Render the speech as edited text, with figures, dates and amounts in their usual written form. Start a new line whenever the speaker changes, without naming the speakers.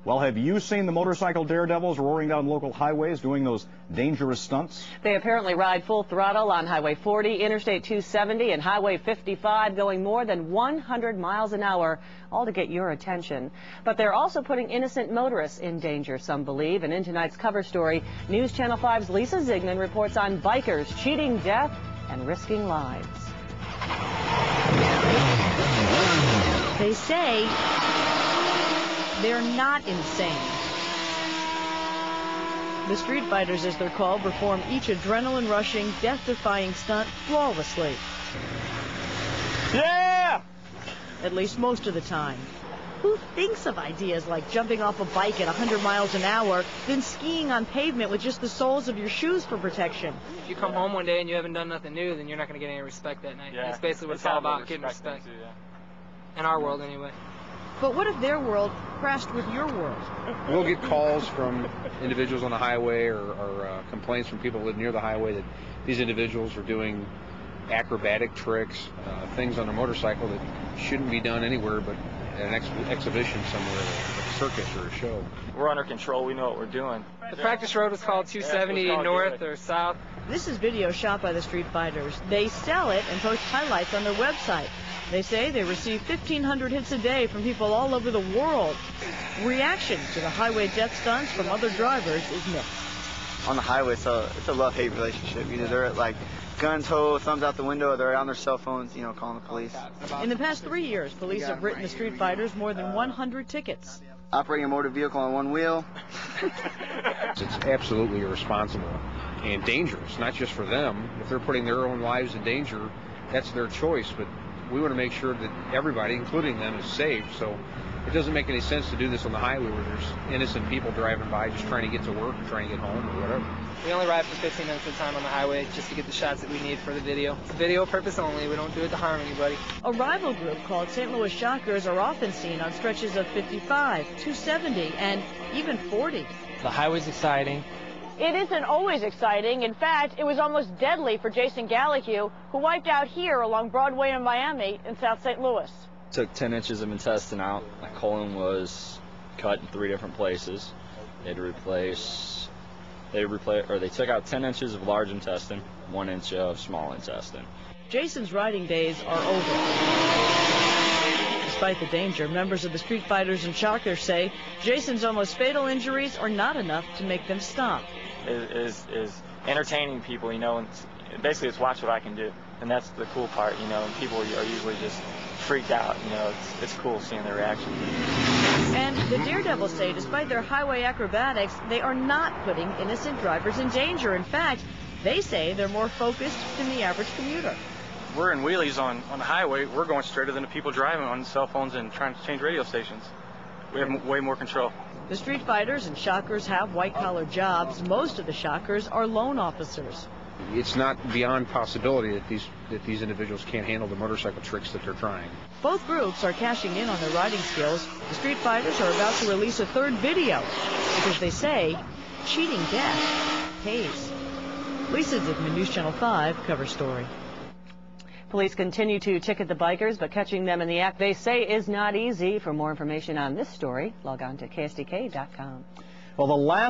Well, have you seen the motorcycle daredevils roaring down local highways doing those dangerous stunts?
They apparently ride full throttle on Highway 40, Interstate 270, and Highway 55, going more than 100 miles an hour, all to get your attention. But they're also putting innocent motorists in danger, some believe. And in tonight's cover story, News Channel 5's Lisa Zigman reports on bikers cheating death and risking lives.
They say they're not insane. The Streetfighterz, as they're called, perform each adrenaline-rushing, death-defying stunt flawlessly.
Yeah!
At least most of the time. Who thinks of ideas like jumping off a bike at 100 miles an hour, then skiing on pavement with just the soles of your shoes for protection?
If you come home one day and you haven't done nothing new, then you're not going to get any respect that night.
Yeah.
That's basically what it's all about, getting respect.
Too, yeah.
In our world, anyway.
But what if their world crashed with your world?
We'll get calls from individuals on the highway or complaints from people who live near the highway that these individuals are doing acrobatic tricks, things on a motorcycle that shouldn't be done anywhere but at an exhibition somewhere, like a circus or a show.
We're under control. We know what we're doing.
The practice road was called 270 north or south.
This is video shot by the Streetfighterz. They sell it and post highlights on their website. They say they receive 1,500 hits a day from people all over the world. Reaction to the highway death stunts from other drivers is mixed.
On the highway, so it's a love-hate relationship. Either they're at, like, guns ho, thumbs out the window, or they're on their cell phones, you know, calling the police.
In the past 3 years, police have written the Streetfighterz more than 100 tickets.
Operating a motor vehicle on one wheel.
It's absolutely irresponsible and dangerous, not just for them. If they're putting their own lives in danger, that's their choice. But we want to make sure that everybody, including them, is safe. So it doesn't make any sense to do this on the highway where there's innocent people driving by just trying to get to work or trying to get home or whatever.
We only ride for 15 minutes at a time on the highway just to get the shots that we need for the video. It's video purpose only. We don't do it to harm anybody.
A rival group called St. Louis Shockers are often seen on stretches of 55, 270, and even 40.
The highway's exciting.
It isn't always exciting. In fact, it was almost deadly for Jason Gallahue, who wiped out here along Broadway in Miami in South St. Louis.
Took 10 inches of intestine out. My colon was cut in 3 different places. They took out 10 inches of large intestine, 1 inch of small intestine.
Jason's riding days are over. Despite the danger, members of the Streetfighterz and Shockers say Jason's almost fatal injuries are not enough to make them stop.
Is entertaining people, you know, and basically it's watch what I can do. And that's the cool part, you know, and people are usually just freaked out, you know, it's cool seeing their reaction.
And the daredevils say despite their highway acrobatics, they are not putting innocent drivers in danger. In fact, they say they're more focused than the average commuter.
We're in wheelies on the highway. We're going straighter than the people driving on cell phones and trying to change radio stations. We have way more control.
The Streetfighterz and Shockers have white-collar jobs. Most of the Shockers are loan officers.
It's not beyond possibility that these individuals can't handle the motorcycle tricks that they're trying.
Both groups are cashing in on their riding skills. The Streetfighterz are about to release a third video because they say cheating death pays. Lisa Zigman, News Channel 5 cover story.
Police continue to ticket the bikers, but catching them in the act, they say, is not easy. For more information on this story, log on to KSDK.com.
Well, the last